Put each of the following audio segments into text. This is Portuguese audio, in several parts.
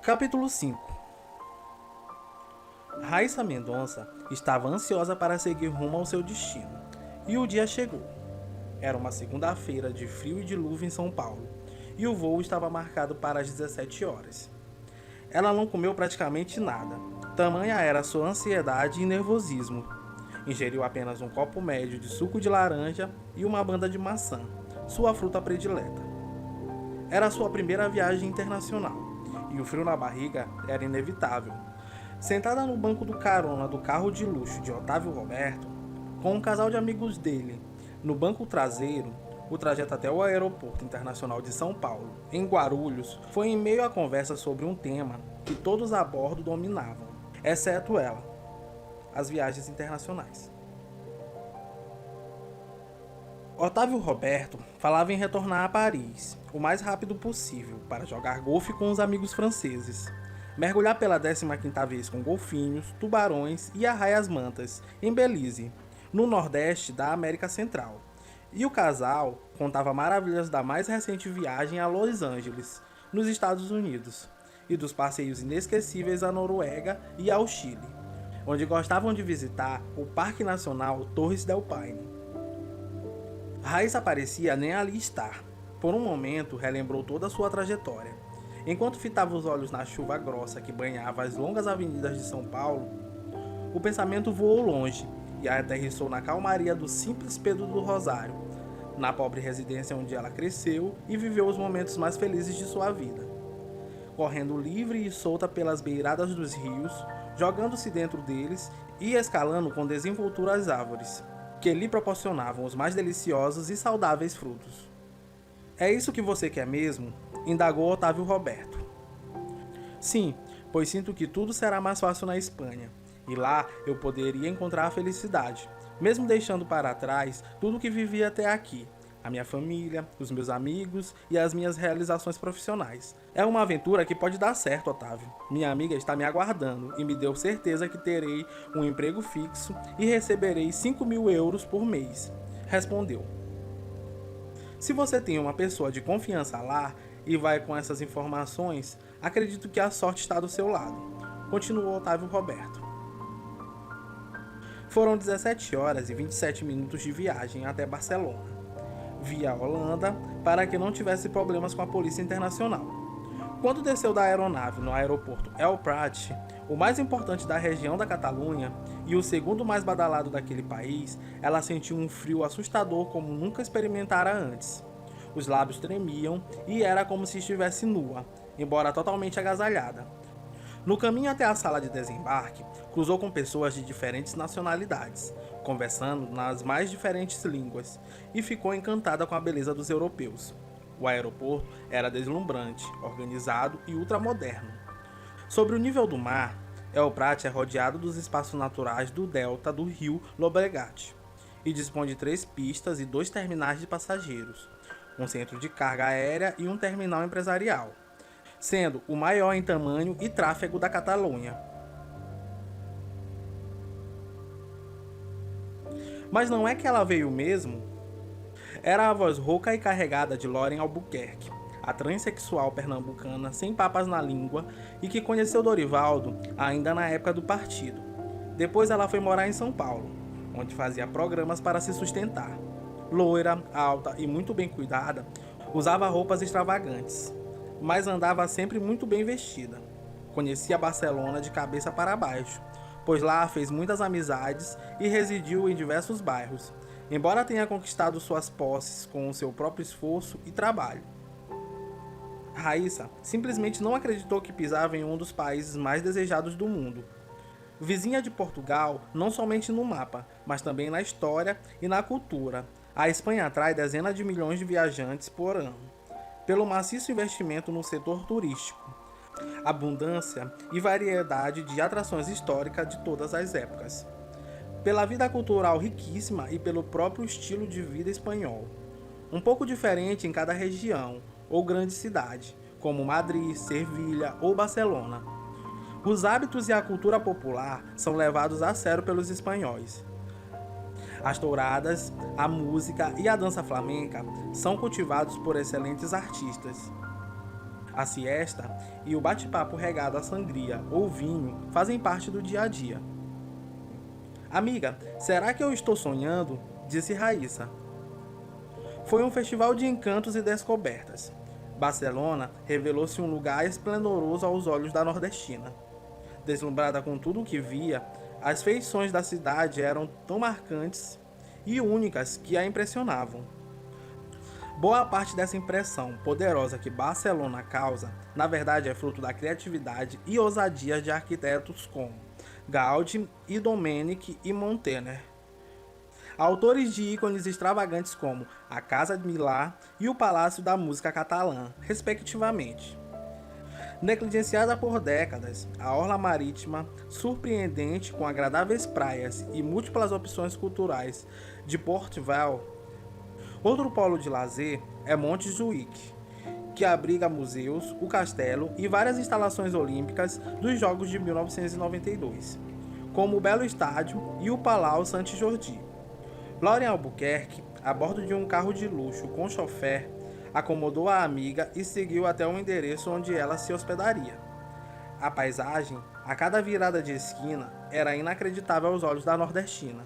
Capítulo 5. Raíssa Mendonça estava ansiosa para seguir rumo ao seu destino, e o dia chegou. Era uma segunda-feira de frio e dilúvio em São Paulo, e o voo estava marcado para as 17 horas. Ela não comeu praticamente nada, tamanha era sua ansiedade e nervosismo. Ingeriu apenas um copo médio de suco de laranja e uma banda de maçã, sua fruta predileta. Era sua primeira viagem internacional, e o frio na barriga era inevitável. Sentada no banco do carona do carro de luxo de Otávio Roberto, com um casal de amigos dele, no banco traseiro, o trajeto até o Aeroporto Internacional de São Paulo, em Guarulhos, foi em meio à conversa sobre um tema que todos a bordo dominavam, exceto ela: as viagens internacionais. Otávio Roberto falava em retornar a Paris o mais rápido possível para jogar golfe com os amigos franceses, mergulhar pela 15ª vez com golfinhos, tubarões e arraias-mantas em Belize, no nordeste da América Central. E o casal contava maravilhas da mais recente viagem a Los Angeles, nos Estados Unidos, e dos passeios inesquecíveis à Noruega e ao Chile, onde gostavam de visitar o Parque Nacional Torres del Paine. Raíssa parecia nem ali estar. Por um momento, relembrou toda a sua trajetória. Enquanto fitava os olhos na chuva grossa que banhava as longas avenidas de São Paulo, o pensamento voou longe e aterrissou na calmaria do simples Pedro do Rosário, na pobre residência onde ela cresceu e viveu os momentos mais felizes de sua vida. Correndo livre e solta pelas beiradas dos rios, jogando-se dentro deles e escalando com desenvoltura as árvores, que lhe proporcionavam os mais deliciosos e saudáveis frutos. É isso que você quer mesmo? Indagou Otávio Roberto. Sim, pois sinto que tudo será mais fácil na Espanha, e lá eu poderia encontrar a felicidade, mesmo deixando para trás tudo o que vivi até aqui, a minha família, os meus amigos e as minhas realizações profissionais. É uma aventura que pode dar certo, Otávio. Minha amiga está me aguardando e me deu certeza que terei um emprego fixo e receberei 5.000 euros por mês, respondeu. Se você tem uma pessoa de confiança lá e vai com essas informações, acredito que a sorte está do seu lado, continuou Otávio Roberto. Foram 17 horas e 27 minutos de viagem até Barcelona, via Holanda, para que não tivesse problemas com a Polícia Internacional. Quando desceu da aeronave no aeroporto El Prat, o mais importante da região da Catalunha e o segundo mais badalado daquele país, ela sentiu um frio assustador como nunca experimentara antes. Os lábios tremiam e era como se estivesse nua, embora totalmente agasalhada. No caminho até a sala de desembarque, cruzou com pessoas de diferentes nacionalidades, conversando nas mais diferentes línguas, e ficou encantada com a beleza dos europeus. O aeroporto era deslumbrante, organizado e ultramoderno. Sobre o nível do mar, El Prat é rodeado dos espaços naturais do delta do rio Llobregat e dispõe de 3 pistas e 2 terminais de passageiros, um centro de carga aérea e um terminal empresarial, sendo o maior em tamanho e tráfego da Catalunha. Mas não é que ela veio mesmo? Era a voz rouca e carregada de Loren Albuquerque, a transexual pernambucana sem papas na língua e que conheceu Dorivaldo ainda na época do partido. Depois ela foi morar em São Paulo, onde fazia programas para se sustentar. Loira, alta e muito bem cuidada, usava roupas extravagantes, mas andava sempre muito bem vestida. Conhecia Barcelona de cabeça para baixo, pois lá fez muitas amizades e residiu em diversos bairros, embora tenha conquistado suas posses com o seu próprio esforço e trabalho. Raíssa simplesmente não acreditou que pisava em um dos países mais desejados do mundo. Vizinha de Portugal, não somente no mapa, mas também na história e na cultura, a Espanha atrai dezenas de milhões de viajantes por ano, pelo maciço investimento no setor turístico, abundância e variedade de atrações históricas de todas as épocas, pela vida cultural riquíssima e pelo próprio estilo de vida espanhol, um pouco diferente em cada região ou grande cidade, como Madrid, Sevilha ou Barcelona. Os hábitos e a cultura popular são levados a sério pelos espanhóis. As touradas, a música e a dança flamenca são cultivados por excelentes artistas. A siesta e o bate-papo regado à sangria ou vinho fazem parte do dia a dia. Amiga, será que eu estou sonhando? Disse Raíssa. Foi um festival de encantos e descobertas. Barcelona revelou-se um lugar esplendoroso aos olhos da nordestina. Deslumbrada com tudo o que via, as feições da cidade eram tão marcantes e únicas que a impressionavam. Boa parte dessa impressão poderosa que Barcelona causa, na verdade é fruto da criatividade e ousadia de arquitetos como Gaudí e Domènech e Montaner. Autores de ícones extravagantes como a Casa de Milà e o Palácio da Música Catalã, respectivamente. Negligenciada por décadas, a orla marítima, surpreendente com agradáveis praias e múltiplas opções culturais de Portugal. Outro polo de lazer é Montjuïc, que abriga museus, o castelo e várias instalações olímpicas dos Jogos de 1992, como o belo estádio e o Palau Saint-Jordi. Lauren Albuquerque, a bordo de um carro de luxo com chofer, acomodou a amiga e seguiu até o endereço onde ela se hospedaria. A paisagem, a cada virada de esquina, era inacreditável aos olhos da nordestina.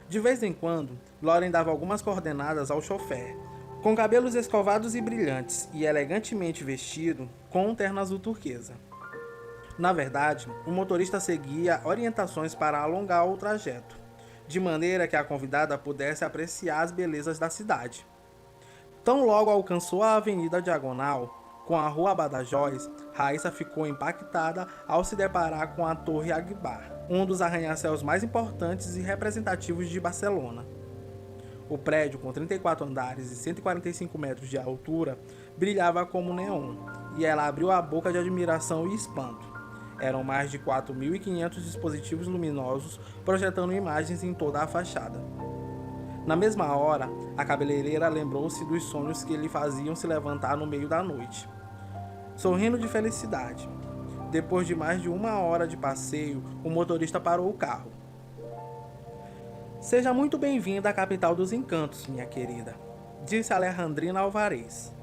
De vez em quando, Lauren dava algumas coordenadas ao chofer, com cabelos escovados e brilhantes e elegantemente vestido com um terno azul turquesa. Na verdade, o motorista seguia orientações para alongar o trajeto, de maneira que a convidada pudesse apreciar as belezas da cidade. Tão logo alcançou a Avenida Diagonal, com a Rua Badajoz, Raíssa ficou impactada ao se deparar com a Torre Agbar, um dos arranha-céus mais importantes e representativos de Barcelona. O prédio, com 34 andares e 145 metros de altura, brilhava como neon, e ela abriu a boca de admiração e espanto. Eram mais de 4.500 dispositivos luminosos projetando imagens em toda a fachada. Na mesma hora, a cabeleireira lembrou-se dos sonhos que lhe faziam se levantar no meio da noite. Sorrindo de felicidade, depois de mais de 1 hora de passeio, o motorista parou o carro. Seja muito bem-vinda à capital dos encantos, minha querida, disse Alejandrina Alvarez,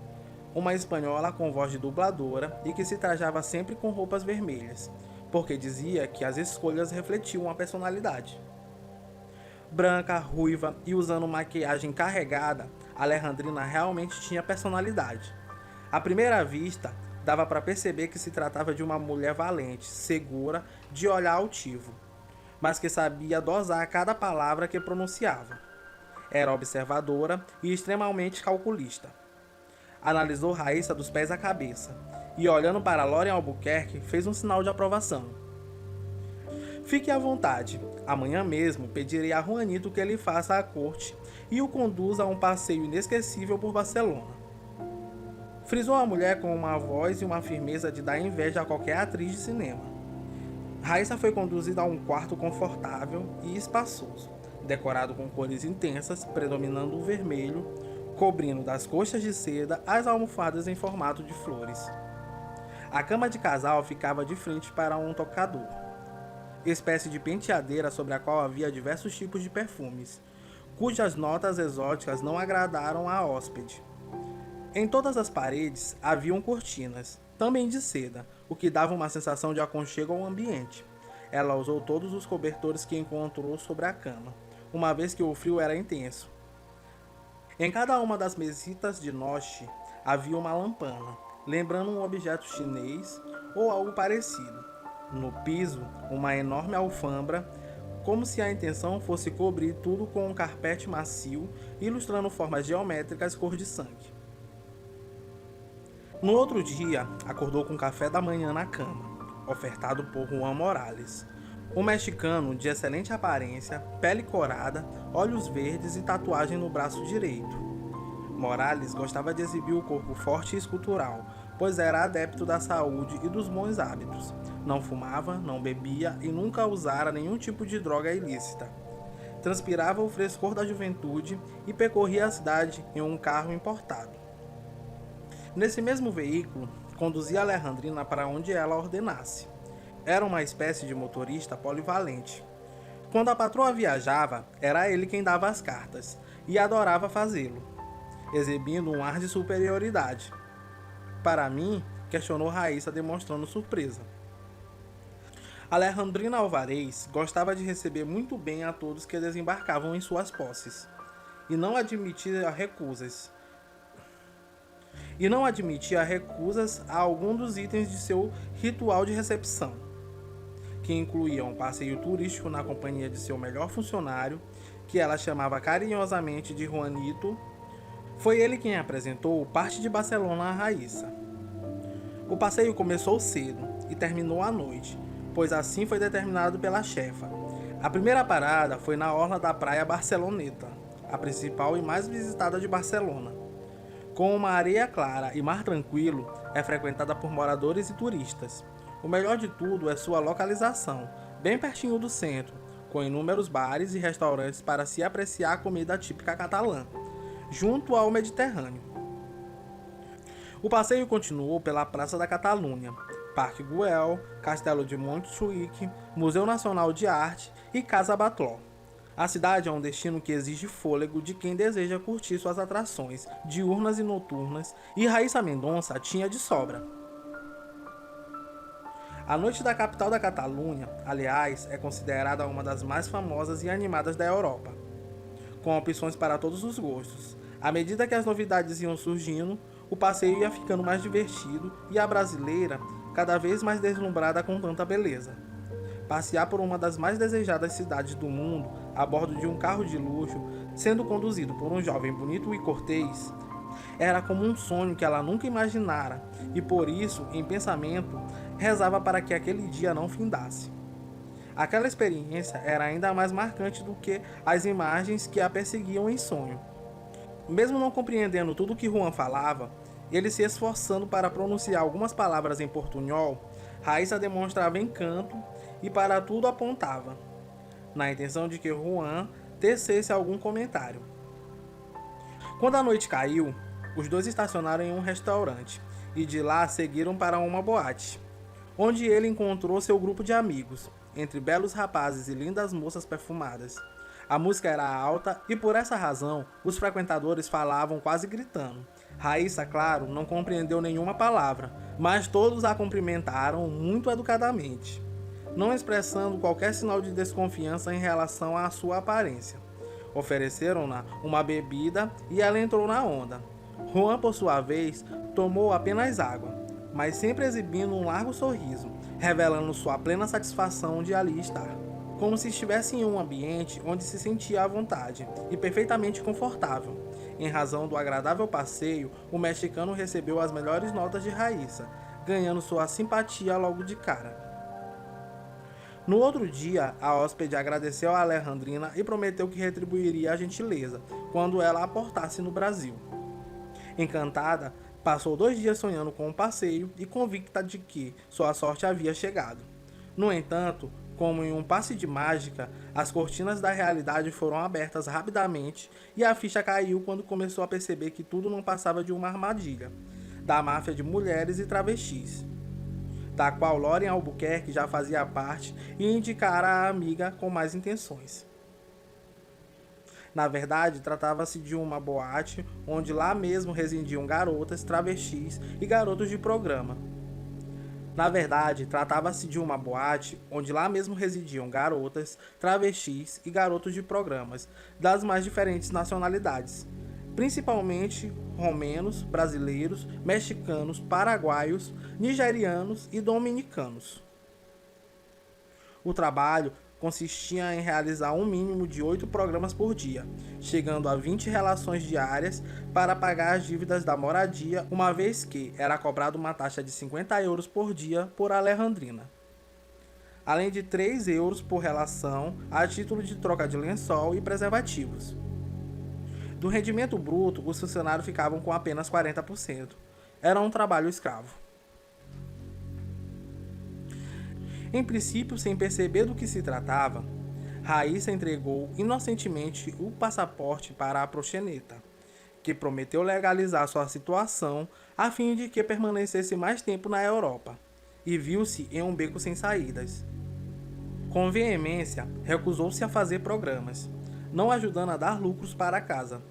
uma espanhola com voz de dubladora e que se trajava sempre com roupas vermelhas, porque dizia que as escolhas refletiam a personalidade. Branca, ruiva e usando maquiagem carregada, Alejandrina realmente tinha personalidade. À primeira vista, dava para perceber que se tratava de uma mulher valente, segura, de olhar altivo, mas que sabia dosar cada palavra que pronunciava. Era observadora e extremamente calculista. Analisou Raíssa dos pés à cabeça e, olhando para Lauren Albuquerque, fez um sinal de aprovação. Fique à vontade. Amanhã mesmo pedirei a Juanito que lhe faça a corte e o conduza a um passeio inesquecível por Barcelona. Frisou a mulher com uma voz e uma firmeza de dar inveja a qualquer atriz de cinema. Raíssa foi conduzida a um quarto confortável e espaçoso, decorado com cores intensas, predominando o vermelho, cobrindo das coxas de seda as almofadas em formato de flores. A cama de casal ficava de frente para um tocador, espécie de penteadeira sobre a qual havia diversos tipos de perfumes, cujas notas exóticas não agradaram à hóspede. Em todas as paredes haviam cortinas, também de seda, o que dava uma sensação de aconchego ao ambiente. Ela usou todos os cobertores que encontrou sobre a cama, uma vez que o frio era intenso. Em cada uma das mesitas de noche havia uma lampana, lembrando um objeto chinês ou algo parecido. No piso, uma enorme alfambra, como se a intenção fosse cobrir tudo com um carpete macio, ilustrando formas geométricas cor de sangue. No outro dia, acordou com café da manhã na cama, ofertado por Juan Morales, um mexicano de excelente aparência, pele corada, olhos verdes e tatuagem no braço direito. Morales gostava de exibir o corpo forte e escultural, pois era adepto da saúde e dos bons hábitos. Não fumava, não bebia e nunca usara nenhum tipo de droga ilícita. Transpirava o frescor da juventude e percorria a cidade em um carro importado. Nesse mesmo veículo, conduzia Alejandrina para onde ela ordenasse. era uma espécie de motorista polivalente. Quando a patroa viajava, era ele quem dava as cartas, e adorava fazê-lo, exibindo um ar de superioridade. Para mim, questionou Raíssa demonstrando surpresa. Alejandrina Alvarez gostava de receber muito bem a todos que desembarcavam em suas posses, e não admitia recusas a algum dos itens de seu ritual de recepção, que incluíam um passeio turístico na companhia de seu melhor funcionário, que ela chamava carinhosamente de Juanito. Foi ele quem apresentou parte de Barcelona a Raíssa. O passeio começou cedo e terminou à noite, pois assim foi determinado pela chefa. A primeira parada foi na orla da praia Barceloneta, a principal e mais visitada de Barcelona. Com uma areia clara e mar tranquilo, é frequentada por moradores e turistas. O melhor de tudo é sua localização, bem pertinho do centro, com inúmeros bares e restaurantes para se apreciar a comida típica catalã, junto ao Mediterrâneo. O passeio continuou pela Praça da Catalunha, Parque Güell, Castelo de Montjuïc, Museu Nacional de Arte e Casa Batlló. A cidade é um destino que exige fôlego de quem deseja curtir suas atrações diurnas e noturnas, e Raíssa Mendonça tinha de sobra. A noite da capital da Catalunha, aliás, é considerada uma das mais famosas e animadas da Europa, com opções para todos os gostos. À medida que as novidades iam surgindo, o passeio ia ficando mais divertido e a brasileira cada vez mais deslumbrada com tanta beleza. Passear por uma das mais desejadas cidades do mundo a bordo de um carro de luxo, sendo conduzido por um jovem bonito e cortês, era como um sonho que ela nunca imaginara e por isso, em pensamento, rezava para que aquele dia não findasse. Aquela experiência era ainda mais marcante do que as imagens que a perseguiam em sonho. Mesmo não compreendendo tudo o que Juan falava, ele se esforçando para pronunciar algumas palavras em portunhol, Raíssa demonstrava encanto e para tudo apontava, na intenção de que Juan tecesse algum comentário. Quando a noite caiu, os dois estacionaram em um restaurante e de lá seguiram para uma boate, onde ele encontrou seu grupo de amigos, entre belos rapazes e lindas moças perfumadas. A música era alta e por essa razão os frequentadores falavam quase gritando. Raíssa, claro, não compreendeu nenhuma palavra, mas todos a cumprimentaram muito educadamente, não expressando qualquer sinal de desconfiança em relação à sua aparência. Ofereceram-na uma bebida e ela entrou na onda. Juan, por sua vez, tomou apenas água, mas sempre exibindo um largo sorriso, revelando sua plena satisfação de ali estar, como se estivesse em um ambiente onde se sentia à vontade e perfeitamente confortável. Em razão do agradável passeio, o mexicano recebeu as melhores notas de Raíssa, ganhando sua simpatia logo de cara. No outro dia, a hóspede agradeceu a Alejandrina e prometeu que retribuiria a gentileza quando ela aportasse no Brasil. Encantada, passou 2 dias sonhando com o passeio e convicta de que sua sorte havia chegado. No entanto, como em um passe de mágica, as cortinas da realidade foram abertas rapidamente e a ficha caiu quando começou a perceber que tudo não passava de uma armadilha da máfia de mulheres e travestis, da qual Lauren Albuquerque já fazia parte e indicara a amiga com mais intenções. Na verdade, tratava-se de uma boate onde lá mesmo residiam garotas, travestis e garotos de programa. Das mais diferentes nacionalidades, principalmente romenos, brasileiros, mexicanos, paraguaios, nigerianos e dominicanos. O trabalho consistia em realizar um mínimo de 8 programas por dia, chegando a 20 relações diárias para pagar as dívidas da moradia, uma vez que era cobrada uma taxa de 50 euros por dia por Alejandrina, além de 3 euros por relação a título de troca de lençol e preservativos. Do rendimento bruto, os funcionários ficavam com apenas 40%. Era um trabalho escravo. Em princípio, sem perceber do que se tratava, Raíssa entregou inocentemente o passaporte para a proxeneta, que prometeu legalizar sua situação a fim de que permanecesse mais tempo na Europa. e viu-se em um beco sem saídas. Com veemência, recusou-se a fazer programas, não ajudando a dar lucros para a casa.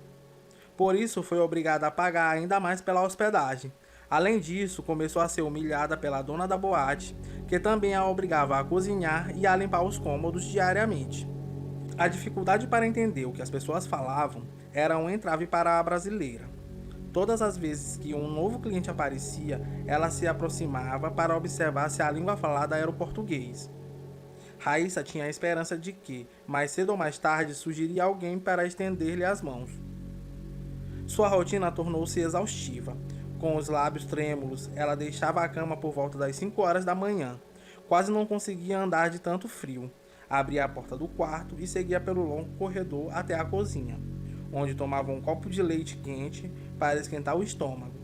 Por isso, foi obrigada a pagar ainda mais pela hospedagem. Além disso, começou a ser humilhada pela dona da boate, que também a obrigava a cozinhar e a limpar os cômodos diariamente. A dificuldade para entender o que as pessoas falavam era um entrave para a brasileira. Todas as vezes que um novo cliente aparecia, ela se aproximava para observar se a língua falada era o português. Raíssa tinha a esperança de que, mais cedo ou mais tarde, surgiria alguém para estender-lhe as mãos. Sua rotina tornou-se exaustiva. Com os lábios trêmulos, ela deixava a cama por volta das 5 horas da manhã. Quase não conseguia andar de tanto frio. Abria a porta do quarto e seguia pelo longo corredor até a cozinha, onde tomava um copo de leite quente para esquentar o estômago.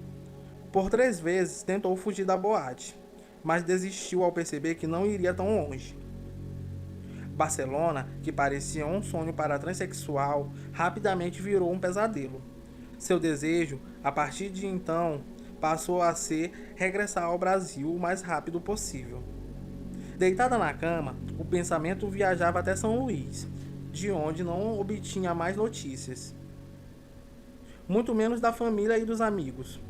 Por 3 vezes tentou fugir da boate, mas desistiu ao perceber que não iria tão longe. Barcelona, que parecia um sonho para a transexual, rapidamente virou um pesadelo. Seu desejo, a partir de então, passou a ser regressar ao Brasil o mais rápido possível. Deitada na cama, o pensamento viajava até São Luís, de onde não obtinha mais notícias, muito menos da família e dos amigos,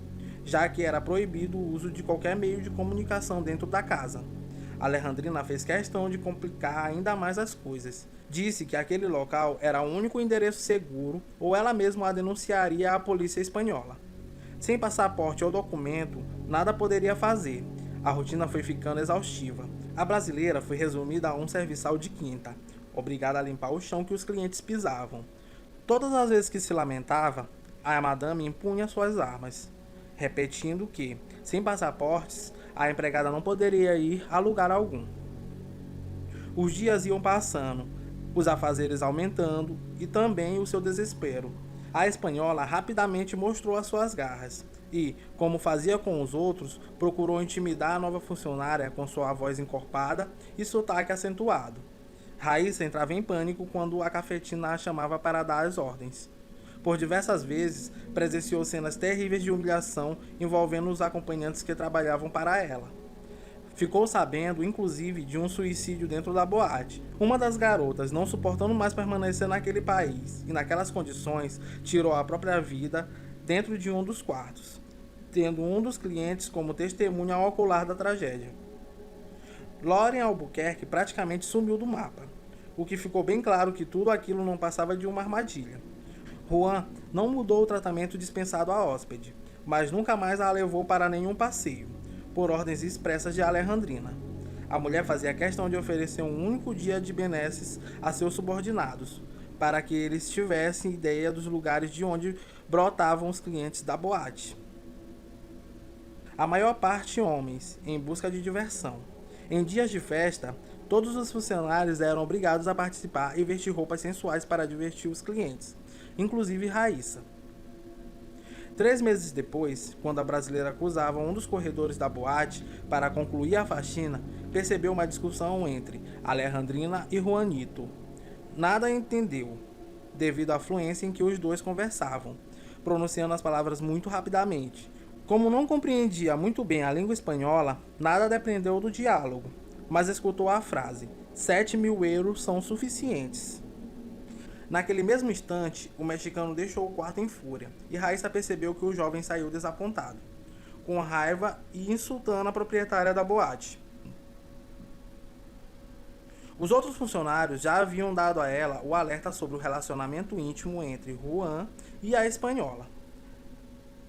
já que era proibido o uso de qualquer meio de comunicação dentro da casa. Alejandrina fez questão de complicar ainda mais as coisas. Disse que aquele local era o único endereço seguro ou ela mesma a denunciaria à polícia espanhola. Sem passaporte ou documento, nada poderia fazer. A rotina foi ficando exaustiva. A brasileira foi resumida a um serviçal de quinta, obrigada a limpar o chão que os clientes pisavam. Todas as vezes que se lamentava, a madame impunha suas armas, repetindo que, sem passaportes, a empregada não poderia ir a lugar algum. Os dias iam passando, os afazeres aumentando e também o seu desespero. A espanhola rapidamente mostrou as suas garras e, como fazia com os outros, procurou intimidar a nova funcionária com sua voz encorpada e sotaque acentuado. Raíssa entrava em pânico quando a cafetina a chamava para dar as ordens. Por diversas vezes, presenciou cenas terríveis de humilhação envolvendo os acompanhantes que trabalhavam para ela. Ficou sabendo, inclusive, de um suicídio dentro da boate. Uma das garotas, não suportando mais permanecer naquele país e naquelas condições, tirou a própria vida dentro de um dos quartos, tendo um dos clientes como testemunha ocular da tragédia. Lauren Albuquerque praticamente sumiu do mapa, o que ficou bem claro que tudo aquilo não passava de uma armadilha. Juan não mudou o tratamento dispensado à hóspede, mas nunca mais a levou para nenhum passeio, por ordens expressas de Alejandrina. A mulher fazia questão de oferecer um único dia de benesses a seus subordinados, para que eles tivessem ideia dos lugares de onde brotavam os clientes da boate. A maior parte homens, em busca de diversão. Em dias de festa, todos os funcionários eram obrigados a participar e vestir roupas sensuais para divertir os clientes, inclusive Raíssa. 3 meses depois, quando a brasileira acusava um dos corredores da boate para concluir a faxina, percebeu uma discussão entre Alejandrina e Juanito. Nada entendeu, devido à fluência em que os dois conversavam, pronunciando as palavras muito rapidamente. Como não compreendia muito bem a língua espanhola, nada depreendeu do diálogo, mas escutou a frase: 7.000 euros são suficientes. Naquele mesmo instante, o mexicano deixou o quarto em fúria, e Raíssa percebeu que o jovem saiu desapontado, com raiva e insultando a proprietária da boate. Os outros funcionários já haviam dado a ela o alerta sobre o relacionamento íntimo entre Juan e a espanhola.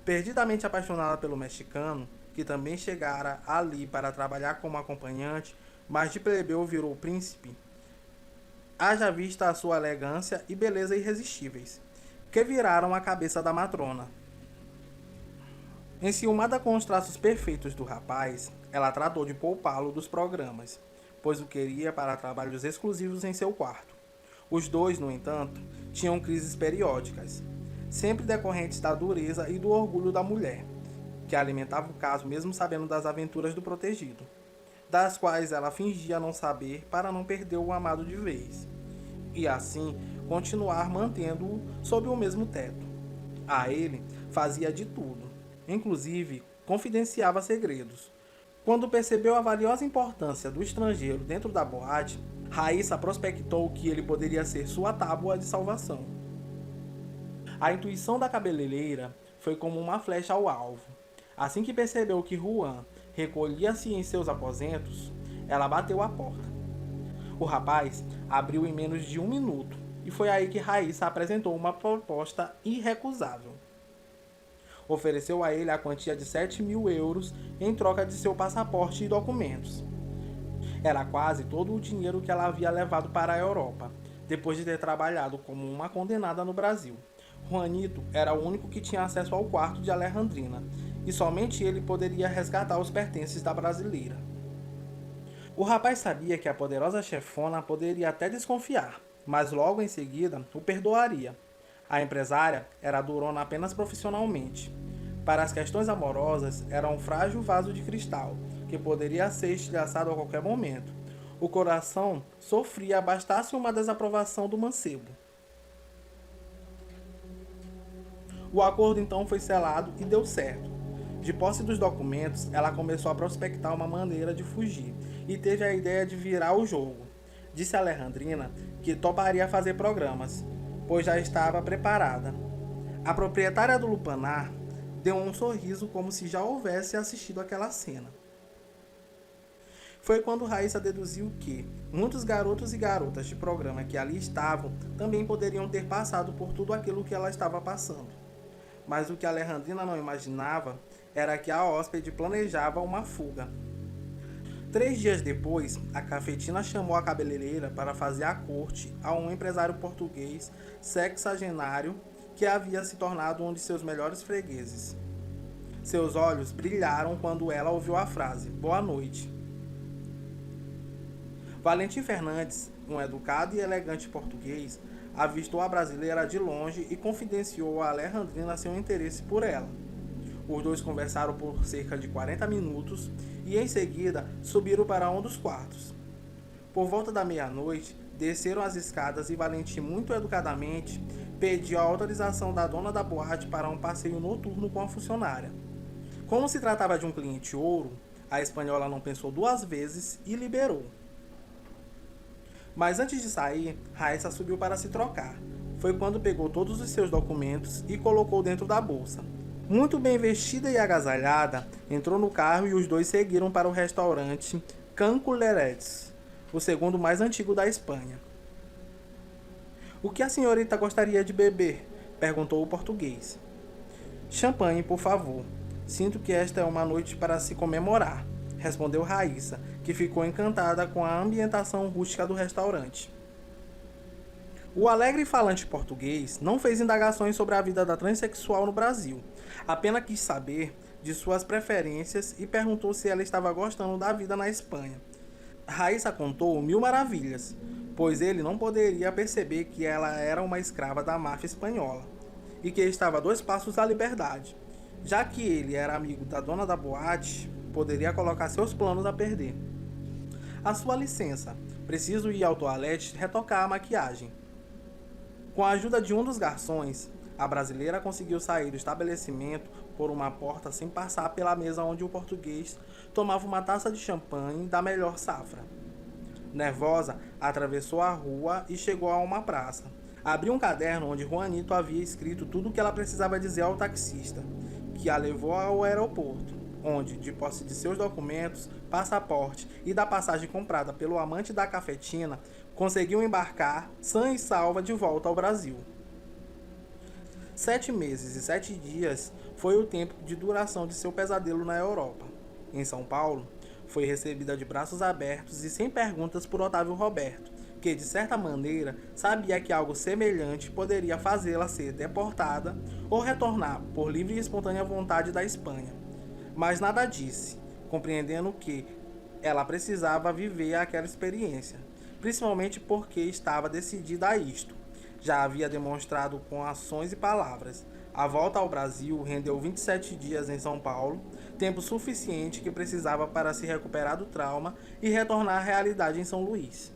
Perdidamente apaixonada pelo mexicano, que também chegara ali para trabalhar como acompanhante, mas de plebeu virou príncipe, haja vista a sua elegância e beleza irresistíveis, que viraram a cabeça da matrona. Enciumada com os traços perfeitos do rapaz, ela tratou de poupá-lo dos programas, pois o queria para trabalhos exclusivos em seu quarto. Os dois, no entanto, tinham crises periódicas, sempre decorrentes da dureza e do orgulho da mulher, que alimentava o caso mesmo sabendo das aventuras do protegido, das quais ela fingia não saber para não perder o amado de vez, e assim continuar mantendo-o sob o mesmo teto. A ele fazia de tudo, inclusive confidenciava segredos, Quando percebeu a valiosa importância do estrangeiro dentro da boate, Raíssa prospectou que ele poderia ser sua tábua de salvação. A intuição da cabeleireira foi como uma flecha ao alvo. Assim que percebeu que Juan recolhia-se em seus aposentos, ela bateu à porta. O rapaz abriu em menos de 1 minuto e foi aí que Raíssa apresentou uma proposta irrecusável. Ofereceu a ele a quantia de 7.000 euros em troca de seu passaporte e documentos. Era quase todo o dinheiro que ela havia levado para a Europa, depois de ter trabalhado como uma condenada no Brasil. Juanito era o único que tinha acesso ao quarto de Alejandrina, e somente ele poderia resgatar os pertences da brasileira. O rapaz sabia que a poderosa chefona poderia até desconfiar, mas logo em seguida o perdoaria. A empresária era durona apenas profissionalmente. Para as questões amorosas, era um frágil vaso de cristal, que poderia ser estilhaçado a qualquer momento. O coração sofria bastasse uma desaprovação do mancebo. O acordo então foi selado e deu certo. De posse dos documentos, ela começou a prospectar uma maneira de fugir e teve a ideia de virar o jogo. Disse a Alejandrina que toparia fazer programas, pois já estava preparada. A proprietária do lupanar deu um sorriso como se já houvesse assistido aquela cena. Foi quando Raíssa deduziu que muitos garotos e garotas de programa que ali estavam também poderiam ter passado por tudo aquilo que ela estava passando. Mas o que Alejandrina não imaginava era que a hóspede planejava uma fuga. 3 dias depois, a cafetina chamou a cabeleireira para fazer a corte a um empresário português sexagenário que havia se tornado um de seus melhores fregueses. Seus olhos brilharam quando ela ouviu a frase "Boa noite". Valentim Fernandes, um educado e elegante português, avistou a brasileira de longe e confidenciou a Alejandrina seu interesse por ela. Os dois conversaram por cerca de 40 minutos e em seguida subiram para um dos quartos. Por volta da meia-noite, desceram as escadas e Valentim, muito educadamente, pediu a autorização da dona da boate para um passeio noturno com a funcionária. Como se tratava de um cliente ouro, a espanhola não pensou 2 vezes e liberou. Mas antes de sair, Raíssa subiu para se trocar. Foi quando pegou todos os seus documentos e colocou dentro da bolsa. Muito bem vestida e agasalhada, entrou no carro e os dois seguiram para o restaurante Can Cullerets, o segundo mais antigo da Espanha. "O que a senhorita gostaria de beber?", perguntou o português. "Champanhe, por favor. Sinto que esta é uma noite para se comemorar", respondeu Raíssa, que ficou encantada com a ambientação rústica do restaurante. O alegre falante português não fez indagações sobre a vida da transexual no Brasil, apenas quis saber de suas preferências e perguntou se ela estava gostando da vida na Espanha. Raíssa contou 1000 maravilhas, pois ele não poderia perceber que ela era uma escrava da máfia espanhola e que estava a 2 passos da liberdade. Já que ele era amigo da dona da boate, poderia colocar seus planos a perder. "A sua licença, preciso ir ao toalete retocar a maquiagem." Com a ajuda de um dos garçons, a brasileira conseguiu sair do estabelecimento por uma porta sem passar pela mesa onde o português tomava uma taça de champanhe da melhor safra. Nervosa, atravessou a rua e chegou a uma praça. Abriu um caderno onde Juanito havia escrito tudo o que ela precisava dizer ao taxista, que a levou ao aeroporto, onde, de posse de seus documentos, passaporte e da passagem comprada pelo amante da cafetina, conseguiu embarcar, sã e salva, de volta ao Brasil. 7 meses e 7 dias foi o tempo de duração de seu pesadelo na Europa. Em São Paulo, foi recebida de braços abertos e sem perguntas por Otávio Roberto, que, de certa maneira, sabia que algo semelhante poderia fazê-la ser deportada ou retornar por livre e espontânea vontade da Espanha. Mas nada disse, compreendendo que ela precisava viver aquela experiência, principalmente porque estava decidida a isto. Já havia demonstrado com ações e palavras. A volta ao Brasil rendeu 27 dias em São Paulo, tempo suficiente que precisava para se recuperar do trauma e retornar à realidade em São Luís.